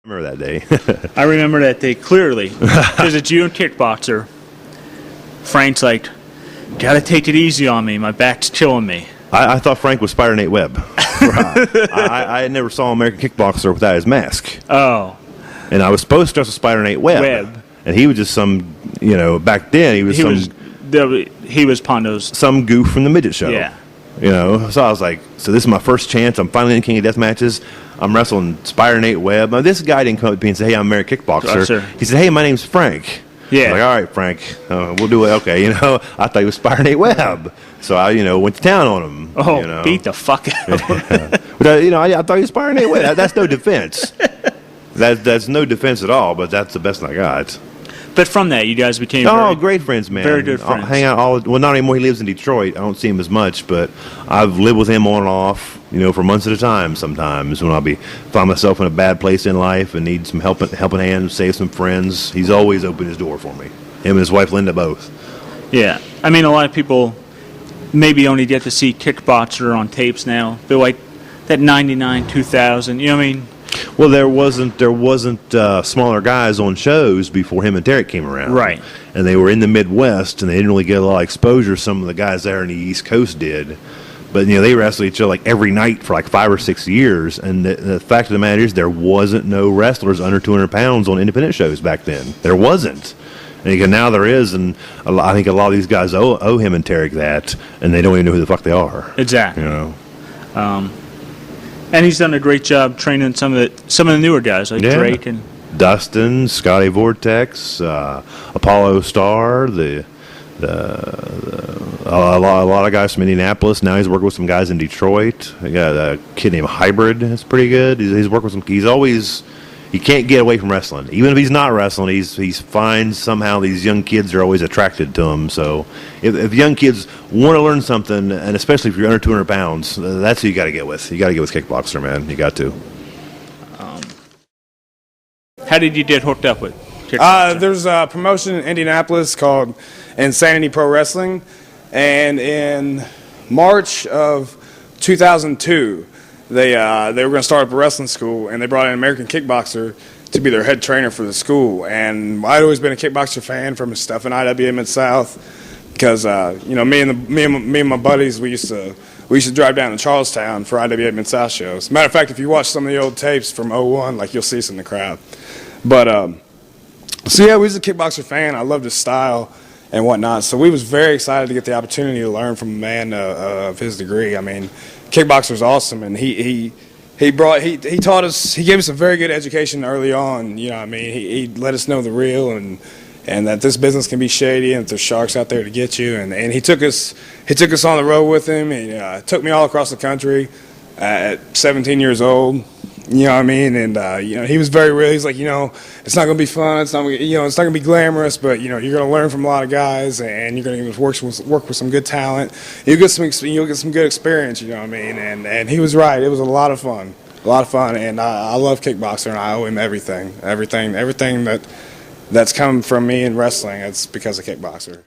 Remember that day. I remember that day clearly because it's you and Kickboxer. Frank's like, gotta take it easy on me. My back's killing me. I thought Frank was Spider-Nate Webb. I never saw American Kickboxer without his mask. Oh. And I was supposed to dress with Spider-Nate Webb. And he was just some, back then he was he was Pondo's. Some goof from the midget show. Yeah. So I was like, so this is my first chance. I'm finally in King of Death matches. I'm wrestling Spider-Nate Webb. Now, this guy didn't come up to me and say, hey, I'm American Kickboxer. He said, hey, my name's Frank. Yeah. I was like, all right, Frank, we'll do it. Okay, I thought he was Spider-Nate Webb. So I, went to town on him. Oh, beat the fuck out of him. But, I thought he was Spider-Nate Webb. That's no defense. That's no defense at all, but that's the best I got. But from that, you guys became great friends, man. Very good friends. Hang out not anymore. He lives in Detroit. I don't see him as much, but I've lived with him on and off, for months at a time sometimes when find myself in a bad place in life and need some helping hand, save some friends. He's always opened his door for me. Him and his wife, Linda, both. Yeah. I mean, a lot of people maybe only get to see Kickboxer on tapes now. But like that 99, 2000, you know what I mean? Well, there wasn't smaller guys on shows before him and Derek came around. Right. And they were in the Midwest, and they didn't really get a lot of exposure. Some of the guys there in the East Coast did. But, they wrestled each other like every night for like 5 or 6 years. And the fact of the matter is there wasn't no wrestlers under 200 pounds on independent shows back then. There wasn't. And now there is, and I think a lot of these guys owe him and Derek that, and they don't even know who the fuck they are. Exactly. And he's done a great job training some of the newer guys like Drake and Dustin, Scotty Vortex, Apollo Star, a lot of guys from Indianapolis. Now he's working with some guys in Detroit. He got a kid named Hybrid. That's pretty good. He's working with some. He can't get away from wrestling. Even if he's not wrestling, he's finds somehow these young kids are always attracted to him. So if young kids want to learn something, and especially if you're under 200 pounds, that's who you got to get with. You got to get with Kickboxer, man. You got to. How did you get hooked up with Kickboxer? There's a promotion in Indianapolis called Insanity Pro Wrestling, and in March of 2002, they were going to start up a wrestling school, and they brought in an American Kickboxer to be their head trainer for the school. And I'd always been a Kickboxer fan from his stuff in IWA Mid-South because me and my buddies we used to drive down to Charlestown for IWA Mid-South shows. Matter of fact, if you watch some of the old tapes from '01, you'll see us in the crowd. But we was a Kickboxer fan. I loved his style and whatnot. So we was very excited to get the opportunity to learn from a man of his degree. I mean, Kickboxer's awesome, and he taught us. He gave us a very good education early on. He let us know the real and that this business can be shady and that there's sharks out there to get you. And he took us on the road with him. He took me all across the country at 17 years old. And he was very real. He's like, it's not going to be fun. It's not going to be glamorous, but you're going to learn from a lot of guys, and you're going to work with some good talent. You'll get some good experience. And he was right. It was a lot of fun, and I love Kickboxer, and I owe him everything that's come from me in wrestling. It's because of Kickboxer.